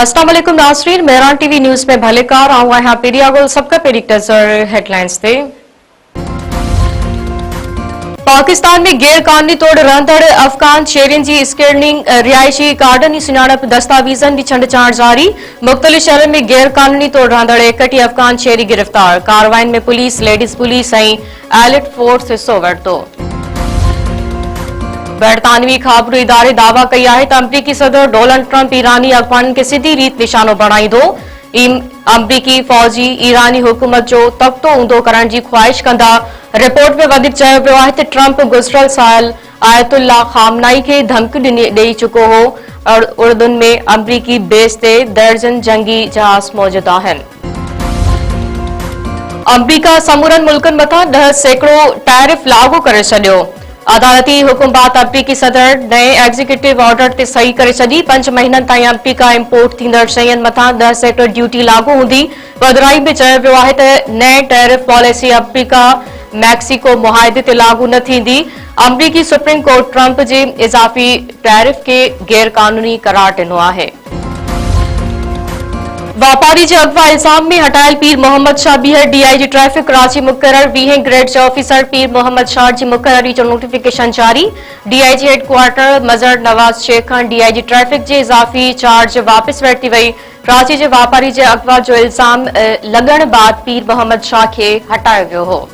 अस्सलाम वालेकुम नाज़रीन, मेहरान टीवी न्यूज़ में भलेकार आऊं आहियां पीडिया गोल सबका पहिरीं नज़र हेडलाइंस ते। पाकिस्तान में गैर कानूनी तौर रहंदड़ अफगान शहरियुनि जी स्क्रीनिंग रिहायशी कार्डन जी सुञाणप दस्तावेज़नि जी छंड छाण जारी। मुख़्तलिफ़ शहरनि में गैर कानूनी तौर रहंदड़ 61 अफगान शहरी गिरफ़्तार। कार्रवाइनि में पुलिस, लेडीज़ पुलिस ऐं एलिट फोर्स हिस्सो वरितो। बरतानवी ख़बरू इदारे दावा कई है त अमरीकी सदर डोनाल्ड ट्रंप ईरानी अॻवाननि खे सिधी रीत निशानो बणाईंदो। अमरीकी फ़ौजी ईरानी हुकूमत जो तख़्तो ऊंधो करण जी ख़्वाहिश कंदा। रिपोर्ट में वधीक चयो वियो आहे त ट्रंप गुज़िरियल साल आयतुल्ला ख़ामनाई खे धमकी ॾेई चुको हो और उर्दुन में अमरीकी बेस ते दर्जन जंगी जहाज़ मौजूद आहिनि। अमरीका समूरनि मुल्कनि मथां 10% टैरिफ लागू करे छॾियो। अदालती हुकुम बाद अमरीकी सदर नए एग्जीक्यूटिव ऑर्डर ते सही करे छॾी। 5 महीननि ताईं अमरीका इम्पोर्ट थींदड़ शयुनि मथां 10% ड्यूटी लागू हूंदी। वधिराई में चयो वियो आहे त नए टैरिफ पॉलिसी अमरीका मैक्सिको मुआहदे ते लागू न थींदी। अमरीकी सुप्रीम कोर्ट ट्रंप जे इज़ाफ़ी टैरिफ खे गैर कानूनी करार ॾिनो आहे। वापारी जे अगवा इल्जाम में हटायल पीर मोहम्मद शाह बीहर डीआईजी ट्रैफिक कराची मुक़रर 20 ग्रेड जे ऑफिसर पीर मोहम्मद शाह जी मुक़ररी जो नोटिफिकेशन जारी। डीआईजी हेडक्वार्टर मजर नवाज शेख खान डीआईजी ट्रैफिक जे इज़ाफ़ी चार्ज वापस वरिती वई। कराची जे वापारी जे अगवा जो इल्जाम लॻण बाद पीर मोहम्मद शाह खे हटायो वियो हो।